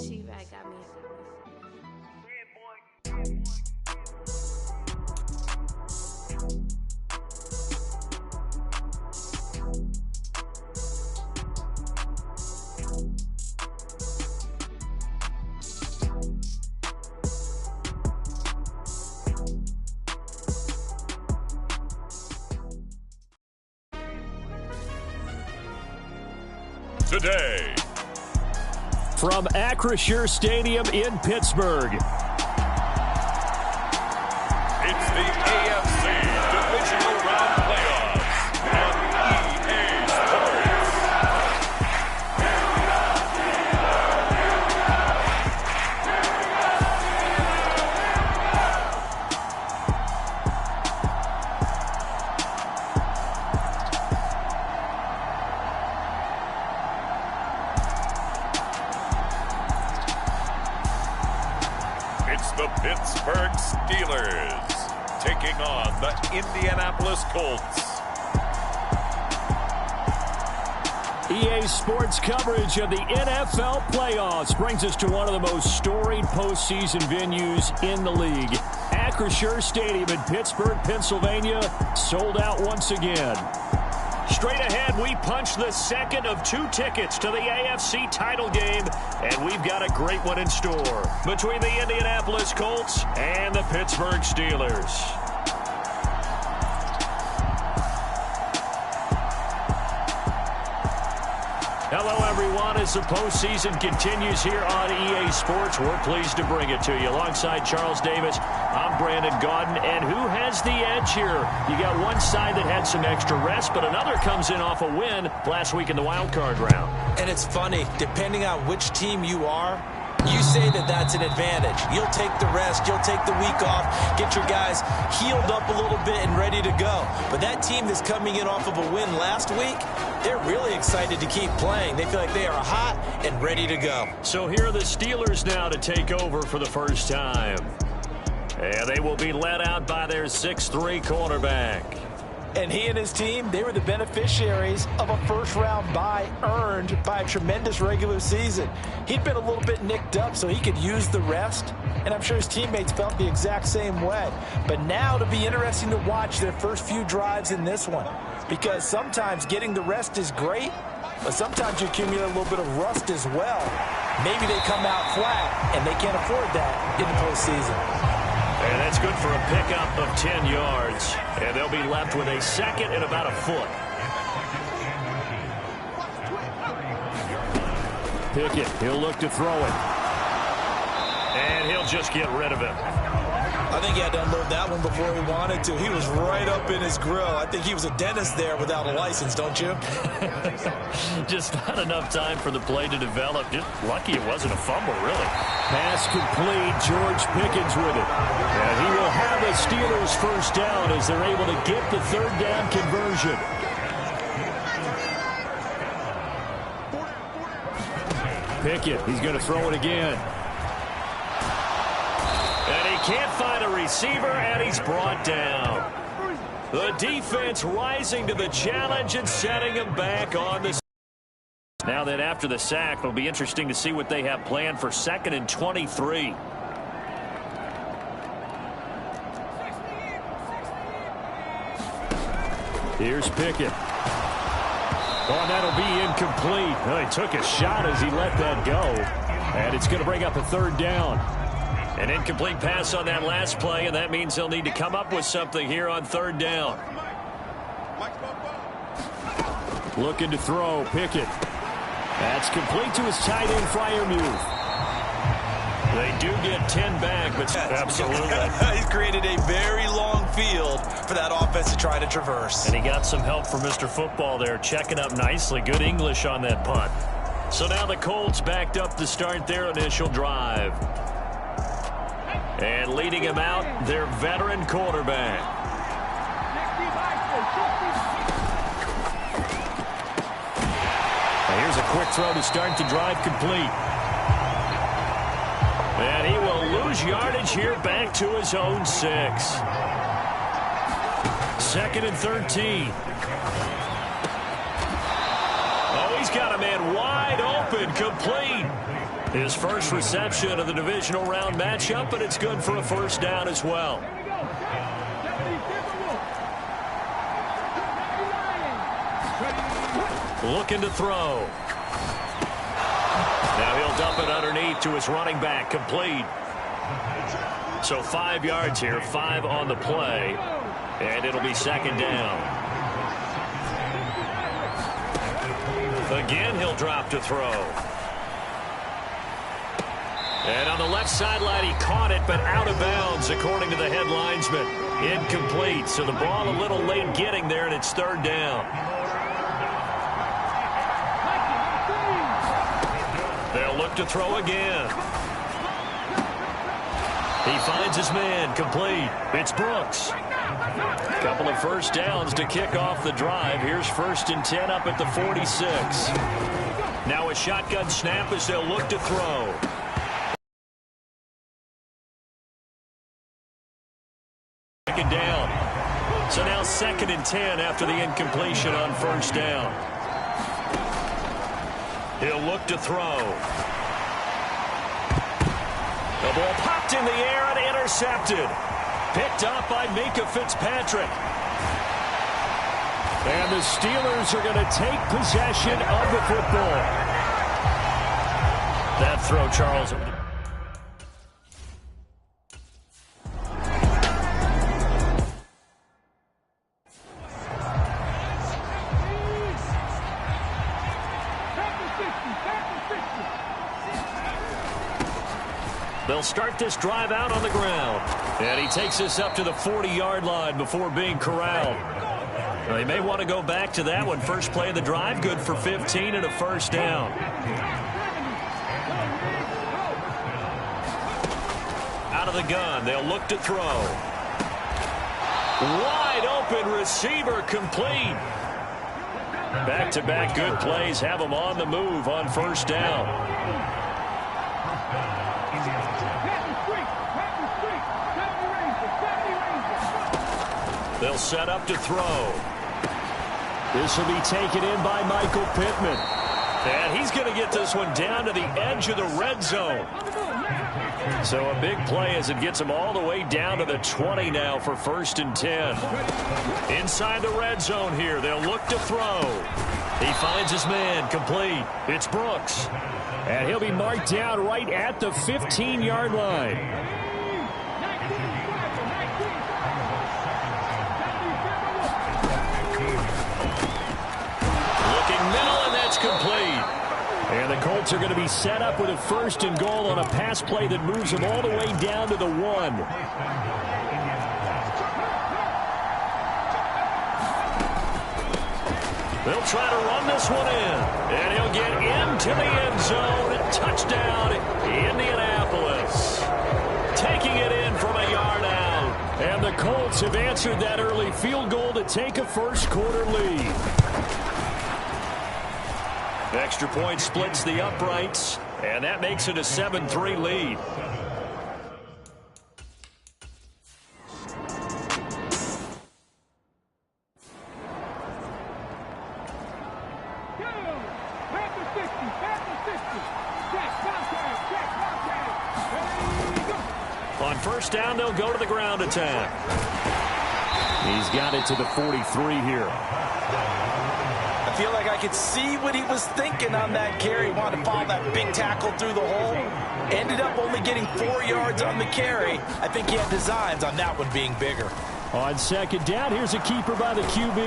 She-Rag got me. Today, from Acrisure Stadium in Pittsburgh, it's the AFC Divisional Round Playoffs on EA Sports. It's the Pittsburgh Steelers taking on the Indianapolis Colts. EA Sports coverage of the NFL playoffs brings us to one of the most storied postseason venues in the league. Acrisure Stadium in Pittsburgh, Pennsylvania, sold out once again. Straight ahead, we punch the second of 2 tickets to the AFC title game, and we've got a great one in store between the Indianapolis Colts and the Pittsburgh Steelers. Hello, everyone. As the postseason continues here on EA Sports, we're pleased to bring it to you. Alongside Charles Davis, I'm Brandon Gaudin. And who has the edge here? You got one side that had some extra rest, but another comes in off a win last week in the wild card round. And it's funny, depending on which team you are, you say that that's an advantage. You'll take the rest, you'll take the week off, get your guys healed up a little bit and ready to go. But that team that's coming in off of a win last week, they're really excited to keep playing. They feel like they are hot and ready to go. So here are the Steelers now to take over for the first time. And they will be led out by their 6'3" quarterback. And he and his team, they were the beneficiaries of a first-round bye earned by a tremendous regular season. He'd been a little bit nicked up, so he could use the rest. And I'm sure his teammates felt the exact same way. But now it'll be interesting to watch their first few drives in this one. Because sometimes getting the rest is great, but sometimes you accumulate a little bit of rust as well. Maybe they come out flat, and they can't afford that in the postseason. And that's good for a pickup of 10 yards. And they'll be left with a second and about a foot. Pickett, he'll look to throw it. And he'll just get rid of it. I think he had to unload that one before he wanted to. He was right up in his grill. I think he was a dentist there without a license, don't you? Just not enough time for the play to develop. Just lucky it wasn't a fumble, really. Pass complete. George Pickens with it. And he will have a Steelers first down as they're able to get the third down conversion. Pickett, he's going to throw it again. Can't find a receiver, and he's brought down. The defense rising to the challenge and setting him back on the... Now that after the sack, it'll be interesting to see what they have planned for 2nd and 23. Here's Pickett. Oh, and that'll be incomplete. Well, he took a shot as he let that go. And it's going to bring up a third down. An incomplete pass on that last play, and that means they'll need to come up with something here on third down. Looking to throw, Pickett. That's complete to his tight end, Freiermuth. They do get 10 back, but absolutely. He's created a very long field for that offense to try to traverse. And he got some help from Mr. Football there, checking up nicely. Good English on that punt. So now the Colts backed up to start their initial drive. And leading him out, their veteran quarterback. Now here's a quick throw to start the drive complete. And he will lose gains yardage here back to his own 6. 2nd and 13. Oh, he's got a man wide open, complete. His first reception of the divisional round matchup, but it's good for a first down as well. Looking to throw. Now he'll dump it underneath to his running back, complete. So 5 yards here, 5 on the play, and it'll be 2nd down. Again, he'll drop to throw. And on the left sideline, he caught it, but out of bounds, according to the head linesman. Incomplete, so the ball a little late getting there, and it's 3rd down. They'll look to throw again. He finds his man, complete. It's Brooks. Couple of first downs to kick off the drive. Here's 1st and 10 up at the 46. Now a shotgun snap as they'll look to throw. Second down. So now 2nd and 10 after the incompletion on 1st down. He'll look to throw. The ball popped in the air and intercepted. Picked up by Minka Fitzpatrick. And the Steelers are going to take possession of the football. That throw, Charles. They'll start this drive out on the ground. And he takes this up to the 40-yard line before being corralled. Well, they may want to go back to that one. First play of the drive, good for 15 and a first down. Out of the gun, they'll look to throw. Wide open receiver, complete. Back-to-back good plays have them on the move on 1st down. They'll set up to throw. This will be taken in by Michael Pittman. And he's going to get this one down to the edge of the red zone. So a big play as it gets him all the way down to the 20 now for 1st and 10. Inside the red zone here, they'll look to throw. He finds his man, complete. It's Brooks. And he'll be marked down right at the 15-yard line. Complete. And the Colts are going to be set up with a 1st and goal on a pass play that moves them all the way down to the 1. They'll try to run this one in. And he'll get into the end zone. Touchdown, Indianapolis. Taking it in from a yard out. And the Colts have answered that early field goal to take a first-quarter lead. Extra point splits the uprights, and that makes it a 7-3 lead. On 1st down, they'll go to the ground attack. He's got it to the 43 here. I feel like I could see what he was thinking on that carry. He wanted to follow that big tackle through the hole. Ended up only getting 4 yards on the carry. I think he had designs on that one being bigger. On 2nd down, here's a keeper by the QB.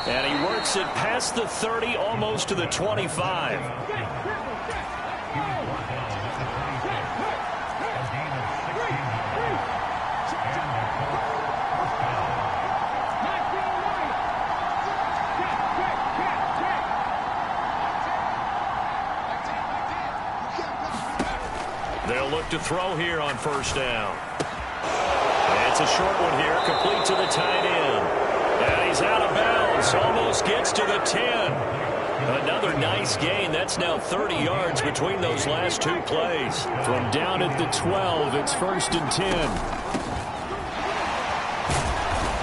And he works it past the 30, almost to the 25. They'll look to throw here on 1st down. It's a short one here, complete to the tight end. And he's out of bounds, almost gets to the 10. Another nice gain. That's now 30 yards between those last two plays. From down at the 12, it's 1st and 10.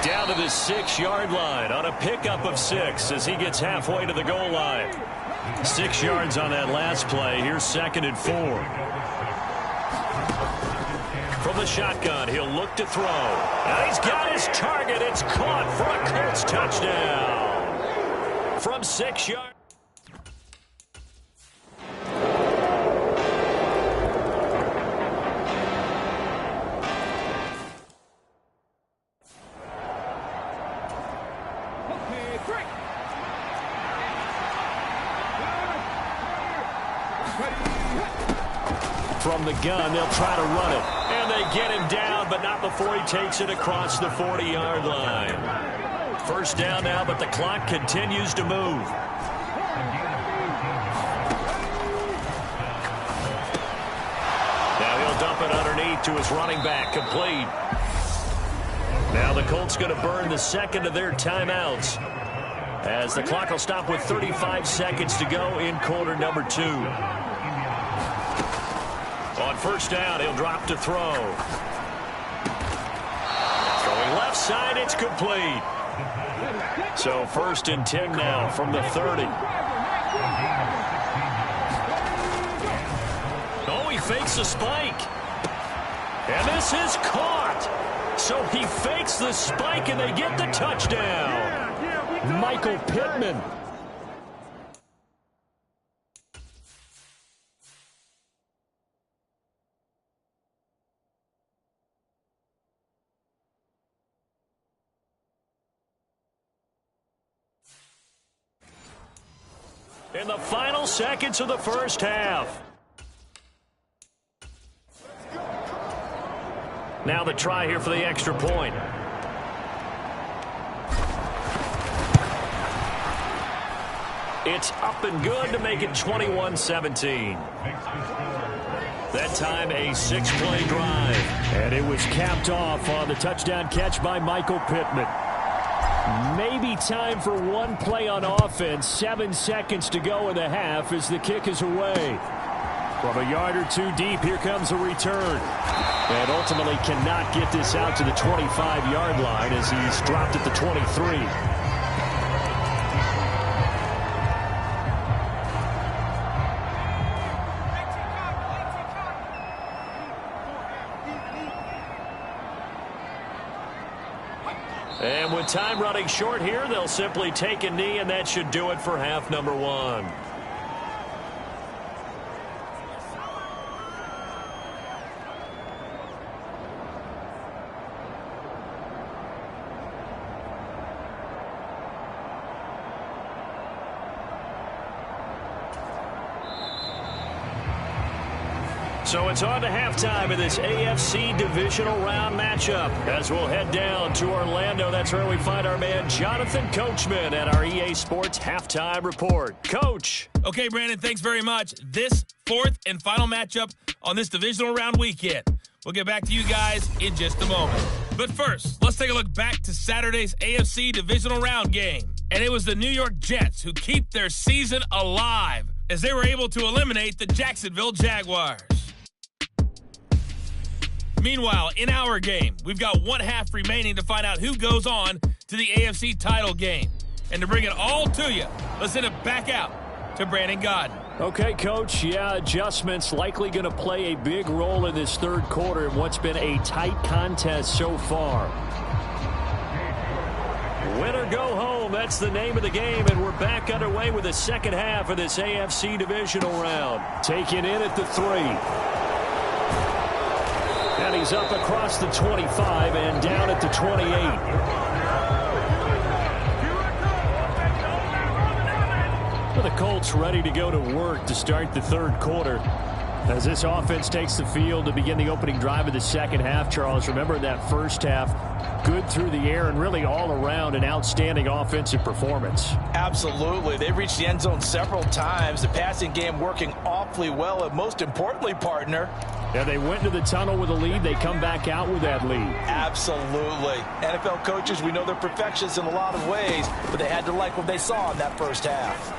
Down to the 6-yard line on a pickup of 6 as he gets halfway to the goal line. 6 yards on that last play. Here's 2nd and 4. From the shotgun, he'll look to throw. And he's got his target. It's caught for a Colts touchdown. From 6 yards. From the gun, they'll try to run it. And they get him down, but not before he takes it across the 40-yard line. 1st down now, but the clock continues to move. Now he'll dump it underneath to his running back, complete. Now the Colts going to burn the 2nd of their timeouts, as the clock will stop with 35 seconds to go in quarter number 2. On 1st down, he'll drop to throw. Throwing left side, it's complete. So 1st and 10 now from the 30. Oh, he fakes a spike. And this is caught. So he fakes the spike, and they get the touchdown. Michael Pittman. In the final seconds of the 1st half. Now the try here for the extra point. It's up and good to make it 21-17. That time a 6-play drive. And it was capped off on the touchdown catch by Michael Pittman. Maybe time for one play on offense. 7 seconds to go in the half as the kick is away. From a yard or two deep, here comes a return. And ultimately cannot get this out to the 25-yard line as he's dropped at the 23. And with time running short here, they'll simply take a knee, and that should do it for half number 1. So it's on to halftime in this AFC Divisional Round matchup as we'll head down to Orlando. That's where we find our man Jonathan Coachman at our EA Sports Halftime Report. Coach. Okay, Brandon, thanks very much. This 4th and final matchup on this Divisional Round weekend. We'll get back to you guys in just a moment. But first, let's take a look back to Saturday's AFC Divisional Round game. And it was the New York Jets who keep their season alive as they were able to eliminate the Jacksonville Jaguars. Meanwhile, in our game, we've got 1 half remaining to find out who goes on to the AFC title game. And to bring it all to you, let's send it back out to Brandon Godden. Okay, Coach. Yeah, adjustments likely going to play a big role in this 3rd quarter in what's been a tight contest so far. Win or go home, that's the name of the game, and we're back underway with the 2nd half of this AFC Divisional Round. Taken in at the 3. And he's up across the 25 and down at the 28. Well, the Colts ready to go to work to start the 3rd quarter. As this offense takes the field to begin the opening drive of the 2nd half, Charles, remember that 1st half, good through the air and really all around an outstanding offensive performance. Absolutely. They reached the end zone several times. The passing game working awfully well, and most importantly, partner, yeah, they went to the tunnel with a lead. They come back out with that lead. Absolutely. NFL coaches, we know they're perfectionists in a lot of ways, but they had to like what they saw in that 1st half.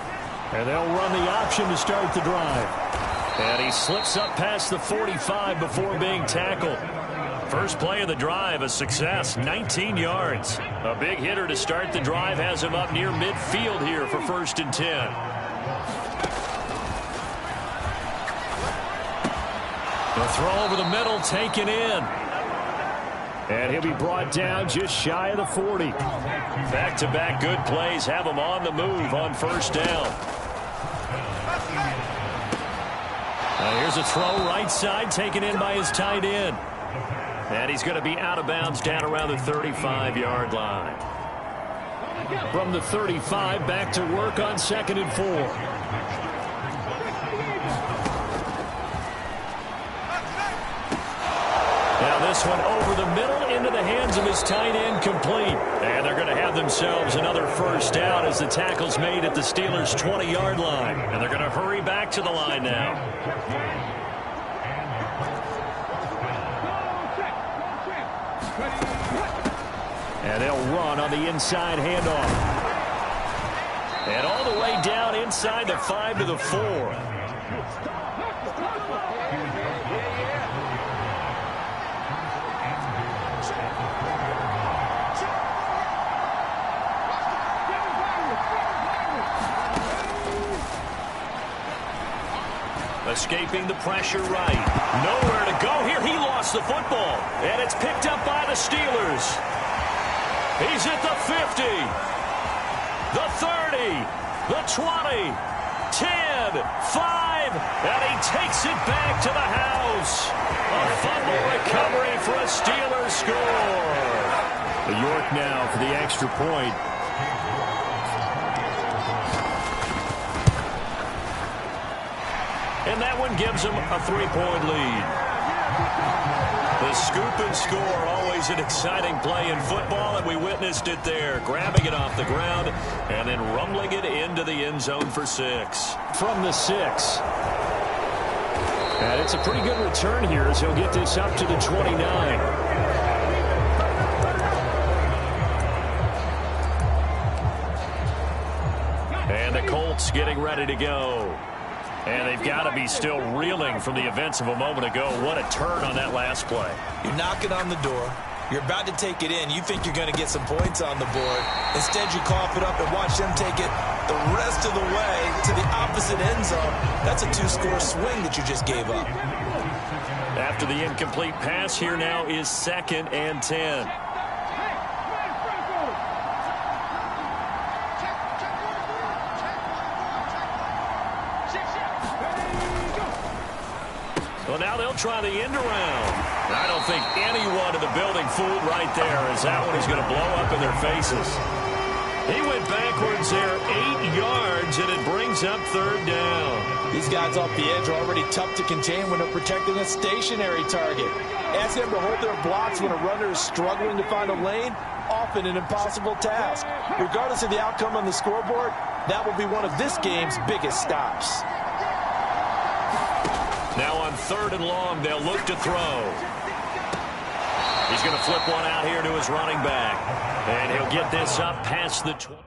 And they'll run the option to start the drive. And he slips up past the 45 before being tackled. First play of the drive, a success, 19 yards. A big hitter to start the drive has him up near midfield here for 1st and 10. The throw over the middle taken in. And he'll be brought down just shy of the 40. Back-to-back good plays have him on the move on 1st down. Now here's a throw right side taken in by his tight end. And he's going to be out of bounds down around the 35-yard line. From the 35, back to work on 2nd and 4. Now this one over the middle into the hands of his tight end, complete. And they're going to have themselves another 1st down as the tackle's made at the Steelers' 20-yard line. And they're going to hurry back to the line now. And they'll run on the inside handoff. And all the way down inside the 5 to the 4. Escaping the pressure right. Nowhere to go here. He lost the football. And it's picked up by the Steelers. He's at the 50, the 30, the 20, 10, 5, and he takes it back to the house. A fumble recovery for a Steelers score. York now for the extra point. And that one gives him a 3-point lead. The scoop and score, always an exciting play in football, and we witnessed it there. Grabbing it off the ground and then rumbling it into the end zone for 6. From the 6. And it's a pretty good return here as he'll get this up to the 29. And the Colts getting ready to go. And they've got to be still reeling from the events of a moment ago. What a turn on that last play. You're knocking on the door. You're about to take it in. You think you're going to get some points on the board. Instead, you cough it up and watch them take it the rest of the way to the opposite end zone. That's a 2-score swing that you just gave up. After the incomplete pass, here now is 2nd and 10. Well, now they'll try the end around. I don't think anyone in the building fooled right there, as that one is going to blow up in their faces. He went backwards there 8 yards, and it brings up 3rd down. These guys off the edge are already tough to contain when they're protecting a stationary target. Ask them to hold their blocks when a runner is struggling to find a lane, often an impossible task. Regardless of the outcome on the scoreboard, that will be one of this game's biggest stops. Now on 3rd and long, they'll look to throw. He's going to flip one out here to his running back. And he'll get this up past the 20.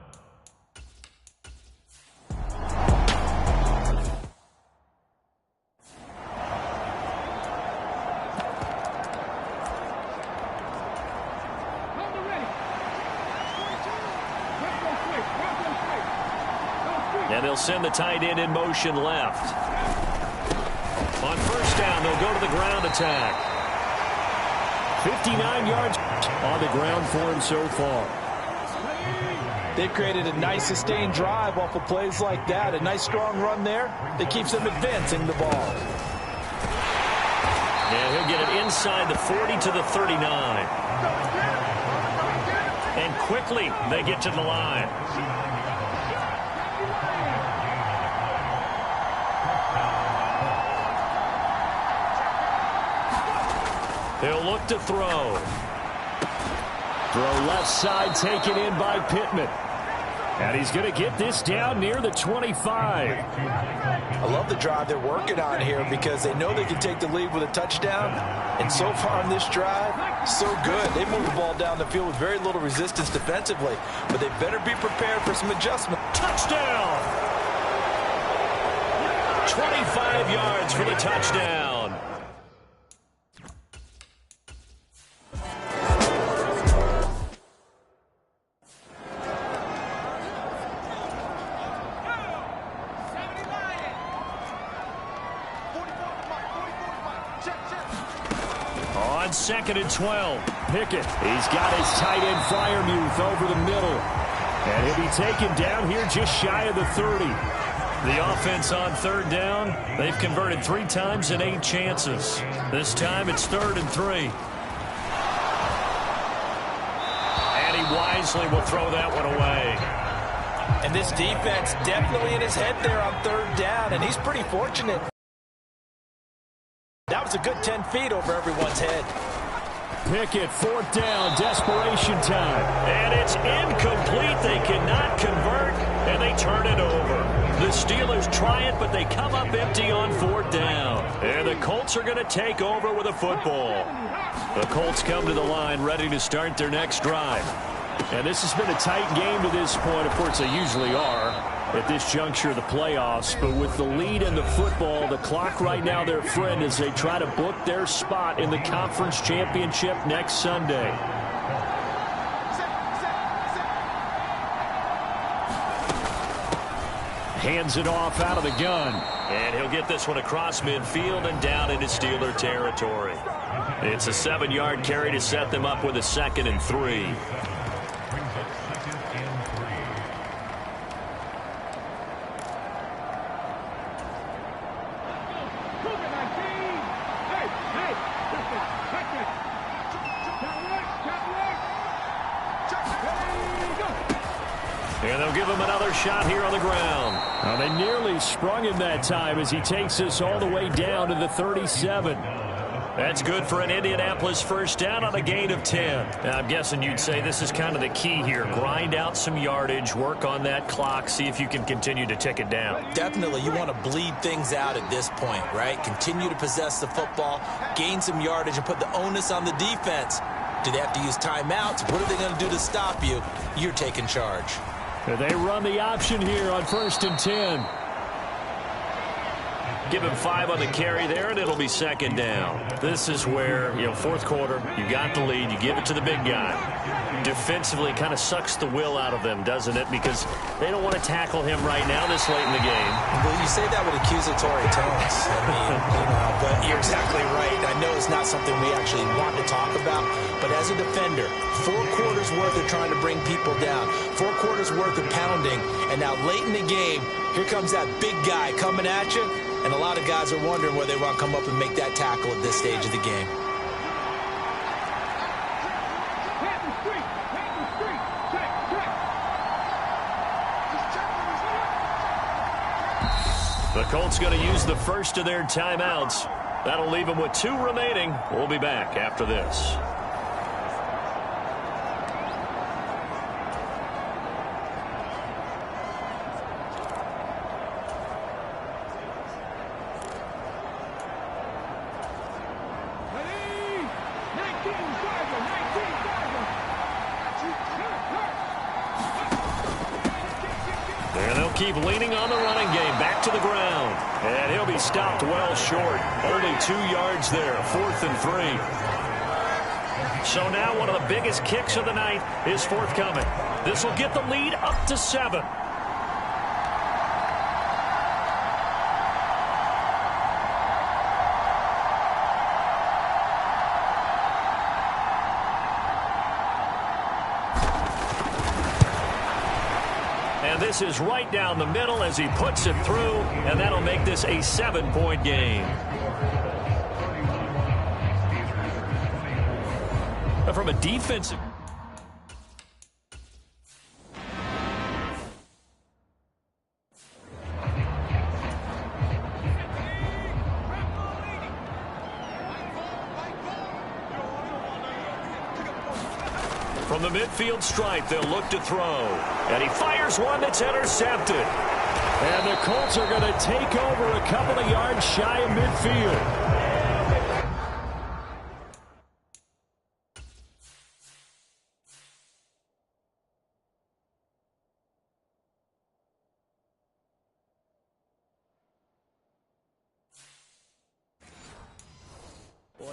And they'll send the tight end in motion left. On 1st down, they'll go to the ground attack. 59 yards on the ground for him so far. They've created a nice sustained drive off of plays like that. A nice strong run there that keeps them advancing the ball. And he'll get it inside the 40 to the 39. And quickly they get to the line. He'll look to throw. Throw left side taken in by Pittman. And he's going to get this down near the 25. I love the drive they're working on here because they know they can take the lead with a touchdown. And so far on this drive, so good. They move the ball down the field with very little resistance defensively. But they better be prepared for some adjustment. Touchdown! 25 yards for the touchdown. On 2nd and 12, Pickett. He's got his tight end Fryermuth over the middle. And he'll be taken down here just shy of the 30. The offense on 3rd down, they've converted 3 times in 8 chances. This time it's 3rd and 3. And he wisely will throw that one away. And this defense definitely in his head there on 3rd down, and he's pretty fortunate. That was a good 10 feet over everyone's head. Pickett, 4th down, desperation time. And it's incomplete. They cannot convert, and they turn it over. The Steelers try it, but they come up empty on 4th down. And the Colts are going to take over with a football. The Colts come to the line ready to start their next drive. And this has been a tight game to this point. Of course, they usually are at this juncture of the playoffs. But with the lead in the football, the clock right now their friend as they try to book their spot in the conference championship next Sunday. Hands it off out of the gun. And he'll get this one across midfield and down into Steeler territory. It's a 7-yard carry to set them up with a 2nd and 3. And they'll give him another shot here on the ground. Now they nearly sprung him that time as he takes this all the way down to the 37. That's good for an Indianapolis 1st down on a gain of 10. Now, I'm guessing you'd say this is kind of the key here. Grind out some yardage, work on that clock, see if you can continue to tick it down. Definitely, you want to bleed things out at this point, right? Continue to possess the football, gain some yardage, and put the onus on the defense. Do they have to use timeouts? What are they going to do to stop you? You're taking charge. They run the option here on 1st and 10. Give him 5 on the carry there, and it'll be 2nd down. This is where, 4th quarter, you got the lead, you give it to the big guy. Defensively, kind of sucks the will out of them, doesn't it? Because they don't want to tackle him right now this late in the game. Well, you say that with accusatory tones. I mean, but you're exactly right. I know it's not something we actually want to talk about, but as a defender, 4 quarters worth of trying to bring people down, 4 quarters worth of pounding, and now late in the game, here comes that big guy coming at you. And a lot of guys are wondering whether they want to come up and make that tackle at this stage of the game. The Colts going to use the first of their timeouts. That'll leave them with 2 remaining. We'll be back after this. Keep leaning on the running game. Back to the ground. And he'll be stopped well short. Only 2 yards there. 4th and 3. So now one of the biggest kicks of the night is forthcoming. This will get the lead up to 7. This is right down the middle as he puts it through, and that'll make this a 7-point game. From a defensive... From the midfield stripe, they'll look to throw. And he fires one that's intercepted. And the Colts are going to take over a couple of yards shy of midfield.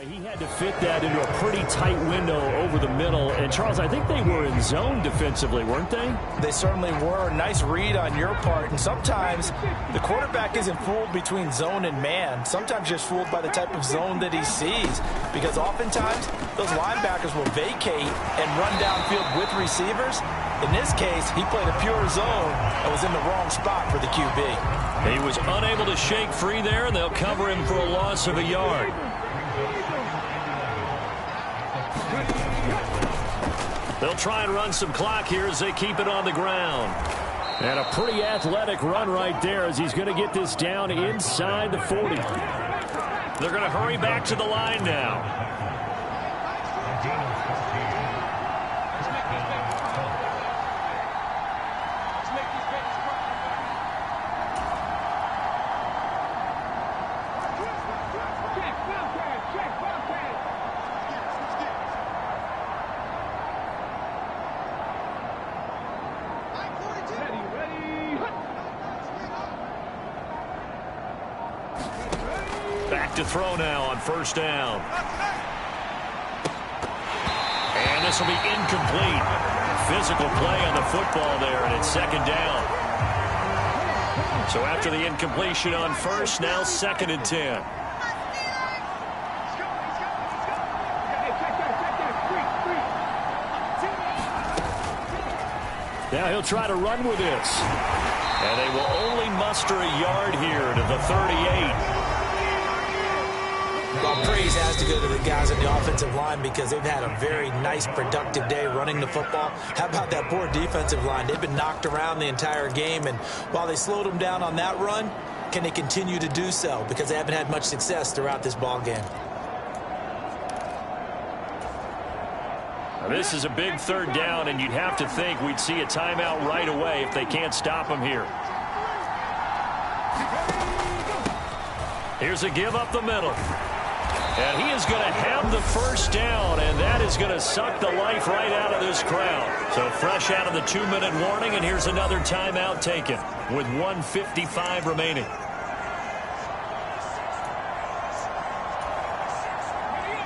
He had to fit that into a pretty tight window over the middle. And, Charles, I think they were in zone defensively, weren't they? They certainly were. Nice read on your part. And sometimes the quarterback isn't fooled between zone and man. Sometimes just fooled by the type of zone that he sees. Because oftentimes those linebackers will vacate and run downfield with receivers. In this case, he played a pure zone and was in the wrong spot for the QB. He was unable to shake free there, and they'll cover him for a loss of a yard. They'll try and run some clock here as they keep it on the ground. And a pretty athletic run right there as he's going to get this down inside the 40. They're going to hurry back to the line now. Back to throw now on first down. And this will be incomplete. Physical play on the football there, and it's second down. So after the incompletion on first, now 2nd and 10. Now he'll try to run with this. And they will only muster a yard here to the 38. Well, praise has to go to the guys on the offensive line because they've had a very nice, productive day running the football. How about that poor defensive line? They've been knocked around the entire game, and while they slowed them down on that run, can they continue to do so? Because they haven't had much success throughout this ball game. Now, this is a big 3rd down, and you'd have to think we'd see a timeout right away if they can't stop them here. Here's a give up the middle. And he is going to have the first down, and that is going to suck the life right out of this crowd. So fresh out of the 2-minute warning, and here's another timeout taken with 1:55 remaining.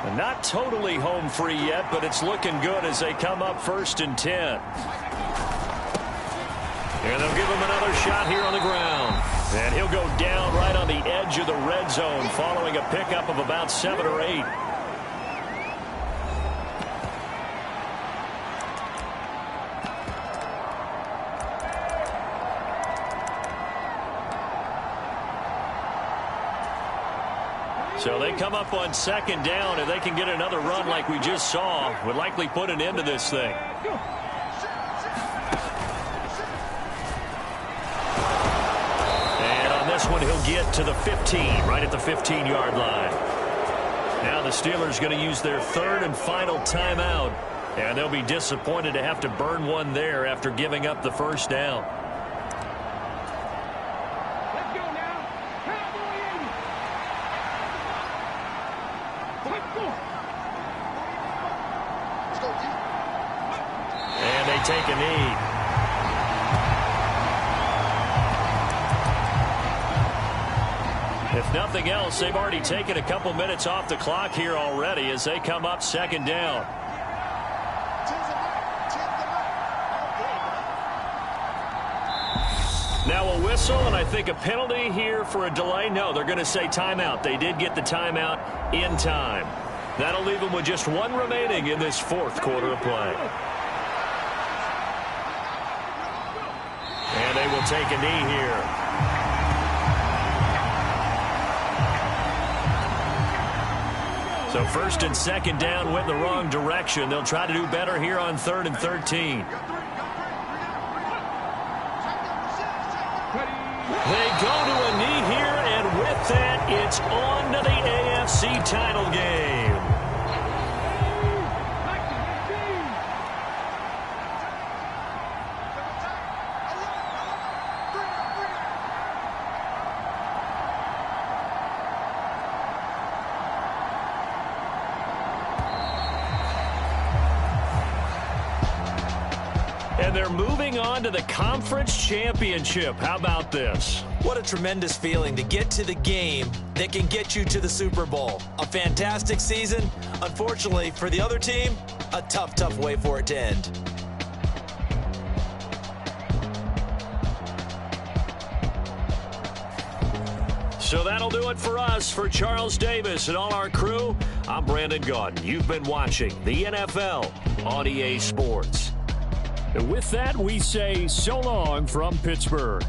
And not totally home free yet, but it's looking good as they come up 1st and 10. And they'll give him another shot here on the ground. And he'll go down right on the edge of the red zone following a pickup of about 7 or 8. So they come up on 2nd down. If they can get another run like we just saw, would likely put an end to this thing. This one he'll get to the 15, right at the 15-yard line. Now the Steelers going to use their 3rd and final timeout, and they'll be disappointed to have to burn one there after giving up the first down. Let's go now. And they take a knee. If nothing else, they've already taken a couple minutes off the clock here already as they come up 2nd down. Now a whistle, and I think a penalty here for a delay. No, they're going to say timeout. They did get the timeout in time. That'll leave them with just 1 remaining in this 4th quarter of play. And they will take a knee here. So 1st and 2nd down went the wrong direction. They'll try to do better here on 3rd and 13. They go to a knee here, and with that, it's on to the AFC title game. And they're moving on to the conference championship. How about this? What a tremendous feeling to get to the game that can get you to the Super Bowl. A fantastic season. Unfortunately, for the other team, a tough way for it to end. So that'll do it for us. For Charles Davis and all our crew, I'm Brandon Gaudin. You've been watching the NFL on EA Sports. And with that, we say so long from Pittsburgh.